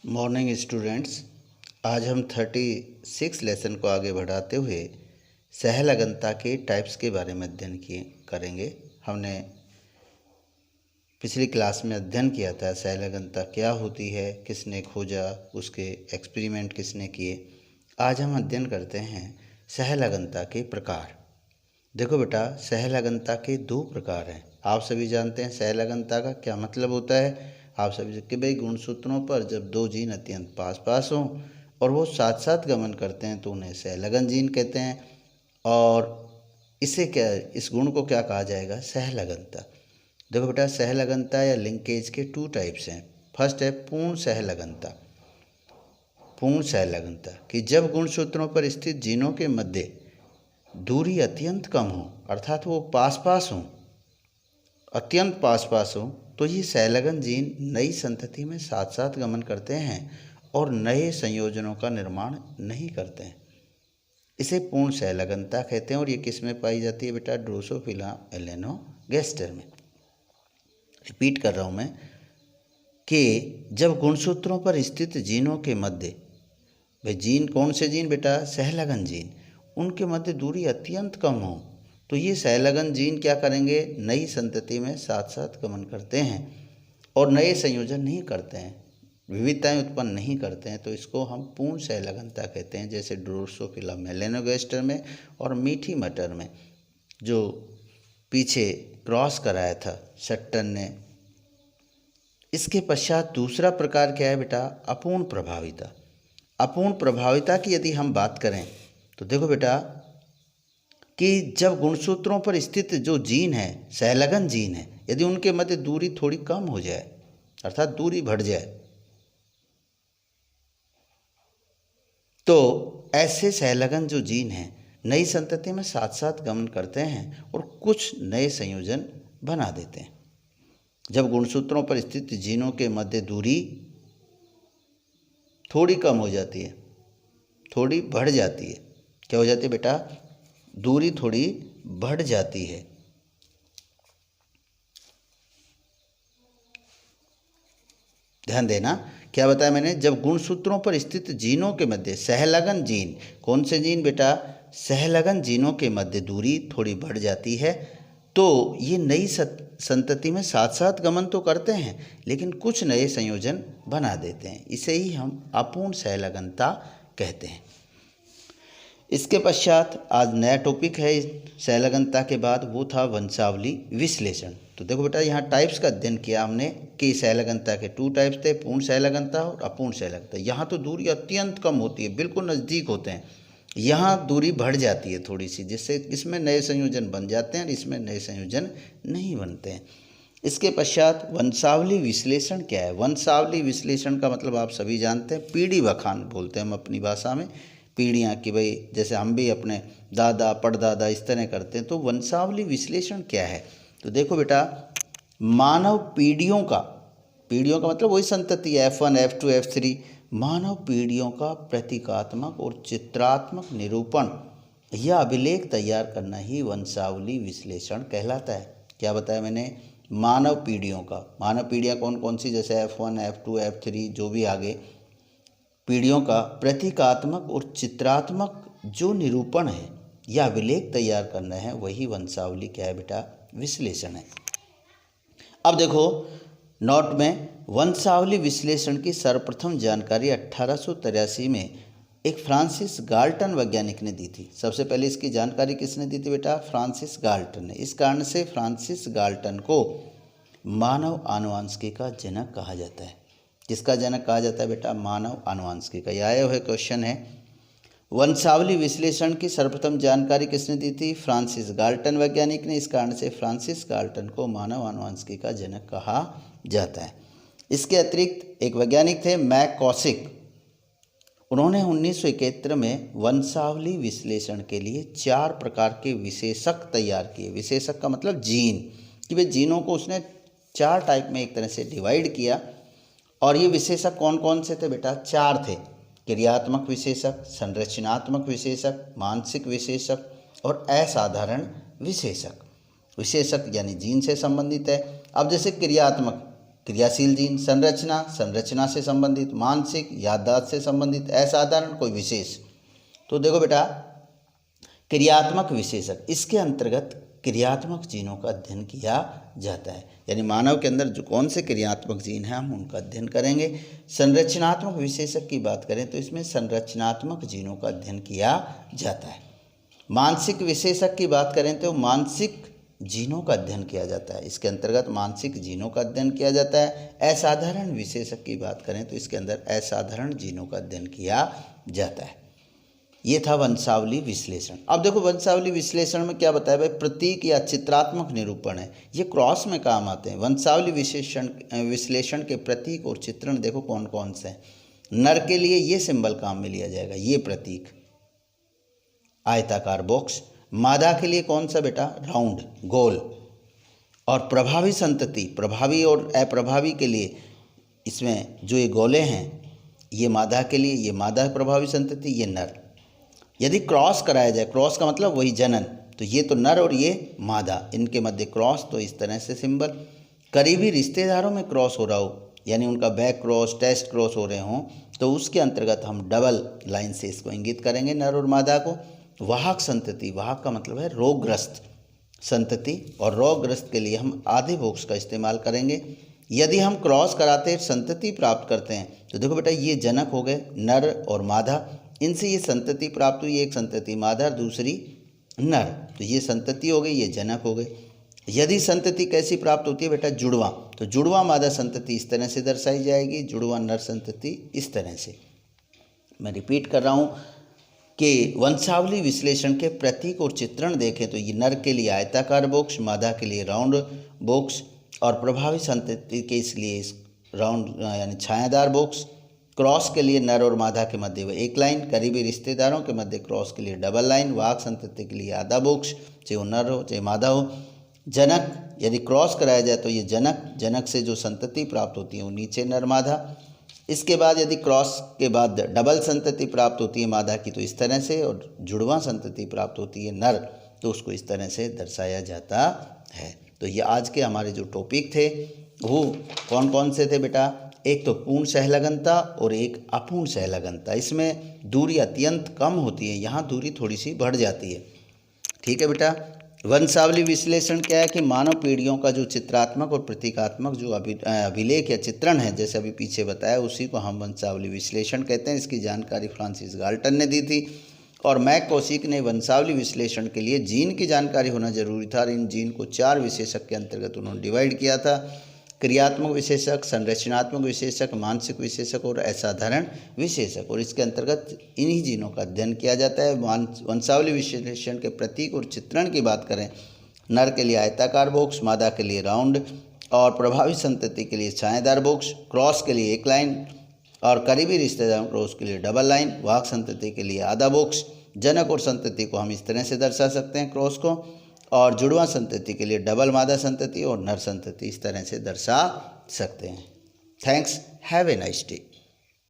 Morning students. आज हम 36 lesson को आगे बढ़ाते हुए सहलगनता के टाइप्स के बारे में अध्ययन करेंगे। हमने पिछली क्लास में अध्ययन किया था सहलगनता क्या होती है, किसने खोजा, उसके एक्सपेरिमेंट किसने किए। आज हम अध्ययन करते हैं सहलगनता के प्रकार। देखो बेटा, सहलगनता के दो प्रकार हैं। आप सभी जानते हैं सहलगनता का क्या मतलब होता है। आप सभी कि भाई गुणसूत्रों पर जब दो जीन अत्यंत पास पास हों और वो साथ साथ गमन करते हैं तो उन्हें सहलगन जीन कहते हैं। और इसे क्या, इस गुण को क्या कहा जाएगा? सहलगनता। देखो बेटा, सहलगनता या लिंकेज के 2 टाइप्स हैं। फर्स्ट है पूर्ण सहलगनता। पूर्ण सहलगनता कि जब गुणसूत्रों पर स्थित जीनों के मध्य दूरी अत्यंत कम हो, अर्थात वो पास पास हों, अत्यंत पास पास हों, तो ये सहलगन जीन नई संतति में साथ साथ गमन करते हैं और नए संयोजनों का निर्माण नहीं करते हैं। इसे पूर्ण सहलगनता कहते हैं। और ये किस में पाई जाती है बेटा? ड्रोसोफिला मेलानोगास्टर में। रिपीट कर रहा हूँ मैं कि जब गुणसूत्रों पर स्थित जीनों के मध्य, भाई जीन कौन से जीन बेटा? सहलगन जीन, उनके मध्य दूरी अत्यंत कम हो तो ये सहलगन जीन क्या करेंगे? नई संतति में साथ साथ गमन करते हैं और नए संयोजन नहीं करते हैं, विविधताएं उत्पन्न नहीं करते हैं। तो इसको हम पूर्ण सहलगनता कहते हैं। जैसे ड्रोसोफिला मेलानोगास्टर में और मीठी मटर में जो पीछे क्रॉस कराया था शट्टन ने। इसके पश्चात दूसरा प्रकार क्या है बेटा? अपूर्ण प्रभाविता। अपूर्ण प्रभाविता की यदि हम बात करें तो देखो बेटा कि जब गुणसूत्रों पर स्थित जो जीन है, सहलगन जीन है, यदि उनके मध्य दूरी थोड़ी कम हो जाए, अर्थात दूरी बढ़ जाए, तो ऐसे सहलगन जो जीन हैं नई संतति में साथ साथ गमन करते हैं और कुछ नए संयोजन बना देते हैं। जब गुणसूत्रों पर स्थित जीनों के मध्य दूरी थोड़ी कम हो जाती है, थोड़ी बढ़ जाती है, क्या हो जाती है बेटा? दूरी थोड़ी बढ़ जाती है। ध्यान देना, क्या बताया मैंने? जब गुणसूत्रों पर स्थित जीनों के मध्य सहलगन जीन, कौन से जीन बेटा? सहलगन जीनों के मध्य दूरी थोड़ी बढ़ जाती है तो ये नई संतति में साथ साथ गमन तो करते हैं लेकिन कुछ नए संयोजन बना देते हैं। इसे ही हम अपूर्ण सहलगनता कहते हैं। इसके पश्चात आज नया टॉपिक है सहलगनता के बाद, वो था वंशावली विश्लेषण। तो देखो बेटा, यहाँ टाइप्स का अध्ययन किया हमने कि सहलगनता के 2 टाइप्स थे, पूर्ण सहलगनता और अपूर्ण सहलगनता। यहाँ तो दूरी अत्यंत कम होती है, बिल्कुल नज़दीक होते हैं। यहाँ दूरी बढ़ जाती है थोड़ी सी, जिससे इसमें नए संयोजन बन जाते हैं और इसमें नए संयोजन नहीं बनते हैं। इसके पश्चात वंशावली विश्लेषण क्या है? वंशावली विश्लेषण का मतलब आप सभी जानते हैं, पीढ़ी बखान बोलते हैं हम अपनी भाषा में। पीढ़ियाँ कि भाई जैसे हम भी अपने दादा परदादा इस तरह करते हैं। तो वंशावली विश्लेषण क्या है? तो देखो बेटा, मानव पीढ़ियों का मतलब वही संतति F1 F2 F3, मानव पीढ़ियों का प्रतीकात्मक और चित्रात्मक निरूपण या अभिलेख तैयार करना ही वंशावली विश्लेषण कहलाता है। क्या बताया मैंने? मानव पीढ़ियाँ कौन कौन सी? जैसे F1 F2 F3 जो भी आगे पीढ़ियों का प्रतीकात्मक और चित्रात्मक जो निरूपण है या अभिलेख तैयार करना है, वही वंशावली क्या है बेटा? विश्लेषण है। अब देखो नोट में, वंशावली विश्लेषण की सर्वप्रथम जानकारी 1883 में एक फ्रांसिस गाल्टन वैज्ञानिक ने दी थी। सबसे पहले इसकी जानकारी किसने दी थी बेटा? फ्रांसिस गाल्टन ने। इस कारण से फ्रांसिस गाल्टन को मानव आनुवंशिकी का जनक कहा जाता है। किसका जनक कहा जाता है बेटा? मानव आनुवंशिकी का। यह आया हुआ क्वेश्चन है। वंशावली विश्लेषण की सर्वप्रथम जानकारी किसने दी थी? फ्रांसिस गाल्टन वैज्ञानिक ने। इस कारण से फ्रांसिस गाल्टन को मानव आनुवंशिकी का जनक कहा जाता है। इसके अतिरिक्त एक वैज्ञानिक थे मैककॉसिक। उन्होंने 1971 में वंशावली विश्लेषण के लिए 4 प्रकार के विशेषक तैयार किए। विशेषक का मतलब जीन, कि वे जीनों को उसने 4 टाइप में एक तरह से डिवाइड किया। और ये विशेषक कौन कौन से थे बेटा? 4 थे। क्रियात्मक विशेषक, संरचनात्मक विशेषक, मानसिक विशेषक और असाधारण विशेषक। विशेषक यानी जीन से संबंधित है। अब जैसे क्रियात्मक क्रियाशील जीन। संरचना, संरचना से संबंधित। मानसिक, याददाश्त से संबंधित। असाधारण, कोई विशेष। तो देखो बेटा, क्रियात्मक विशेषक, इसके अंतर्गत क्रियात्मक जीनों का अध्ययन किया जाता है, यानी मानव के अंदर जो कौन से क्रियात्मक जीन हैं हम उनका अध्ययन करेंगे। संरचनात्मक विशेषक की बात करें तो इसमें संरचनात्मक जीनों का अध्ययन किया जाता है। मानसिक विशेषक की बात करें तो मानसिक जीनों का अध्ययन किया जाता है, इसके अंतर्गत मानसिक जीनों का अध्ययन किया जाता है। असाधारण विशेषक की बात करें तो इसके अंदर असाधारण जीनों का अध्ययन किया जाता है। ये था वंशावली विश्लेषण। अब देखो वंशावली विश्लेषण में क्या बताया भाई, प्रतीक या चित्रात्मक निरूपण है, ये क्रॉस में काम आते हैं। वंशावली विश्लेषण के प्रतीक और चित्रण देखो कौन कौन से हैं। नर के लिए ये सिंबल काम में लिया जाएगा, ये प्रतीक आयताकार बॉक्स। मादा के लिए कौन सा बेटा, राउंड, गोल। और प्रभावी संतति, प्रभावी और अप्रभावी के लिए इसमें जो ये गोले हैं ये मादा के लिए, ये मादा प्रभावी संतति, ये नर। यदि क्रॉस कराया जाए, क्रॉस का मतलब वही जनन, तो ये तो नर और ये मादा, इनके मध्य क्रॉस, तो इस तरह से सिंबल। करीबी रिश्तेदारों में क्रॉस हो रहा हो, यानी उनका बैक क्रॉस, टेस्ट क्रॉस हो रहे हों, तो उसके अंतर्गत हम डबल लाइन से इसको इंगित करेंगे नर और मादा को। वाहक संतति, वाहक का मतलब है रोगग्रस्त संतति, और रोगग्रस्त के लिए हम आधे बॉक्स का इस्तेमाल करेंगे। यदि हम क्रॉस कराते संतति प्राप्त करते हैं तो देखो बेटा ये जनक हो गए नर और मादा, इनसे ये संतति प्राप्त हुई, एक संतति मादा, दूसरी नर, तो ये संतति हो गई, ये जनक हो गए। यदि संतति कैसी प्राप्त होती है बेटा, जुड़वा, तो जुड़वा मादा संतति इस तरह से दर्शाई जाएगी, जुड़वा नर संतति इस तरह से। मैं रिपीट कर रहा हूँ कि वंशावली विश्लेषण के प्रतीक और चित्रण देखें तो ये नर के लिए आयताकार बॉक्स, मादा के लिए राउंड बॉक्स, और प्रभावी संतति के इसलिए राउंड यानी छायादार बॉक्स। क्रॉस के लिए नर और मादा के मध्य में एक लाइन, करीबी रिश्तेदारों के मध्य क्रॉस के लिए डबल लाइन, वाहक संतति के लिए आधा बॉक्स, चाहे वो नर हो चाहे मादा हो। जनक, यदि क्रॉस कराया जाए तो ये जनक, जनक से जो संतति प्राप्त होती है वो नीचे नर मादा। इसके बाद यदि क्रॉस के बाद डबल संतति प्राप्त होती है मादा की तो इस तरह से, और जुड़वा संतति प्राप्त होती है नर तो उसको इस तरह से दर्शाया जाता है। तो ये आज के हमारे जो टॉपिक थे वो कौन कौन से थे बेटा, एक तो पूर्ण सहलगनता और एक अपूर्ण सहलगनता। इसमें दूरी अत्यंत कम होती है, यहाँ दूरी थोड़ी सी बढ़ जाती है। ठीक है बेटा। वंशावली विश्लेषण क्या है कि मानव पीढ़ियों का जो चित्रात्मक और प्रतीकात्मक जो अभिलेख या चित्रण है, जैसे अभी पीछे बताया, उसी को हम वंशावली विश्लेषण कहते हैं। इसकी जानकारी फ्रांसिस गाल्टन ने दी थी और मैक कौशिक ने वंशावली विश्लेषण के लिए जीन की जानकारी होना जरूरी था, और इन जीन को 4 विशेषक के अंतर्गत उन्होंने डिवाइड किया था। क्रियात्मक विशेषक, संरचनात्मक विशेषक, मानसिक विशेषक और असाधारण विशेषक, और इसके अंतर्गत इन्हीं जीनों का अध्ययन किया जाता है। वंशावली विश्लेषण के प्रतीक और चित्रण की बात करें, नर के लिए आयताकार बॉक्स, मादा के लिए राउंड, और प्रभावी संतति के लिए छायादार बॉक्स, क्रॉस के लिए एक लाइन, और करीबी रिश्तेदार क्रॉस के लिए डबल लाइन, वाहक संतति के लिए आधा बॉक्स। जनक और संतति को हम इस तरह से दर्शा सकते हैं क्रॉस को, और जुड़वा संतति के लिए डबल मादा संतति और नर संतति इस तरह से दर्शा सकते हैं। Thanks, have a nice day.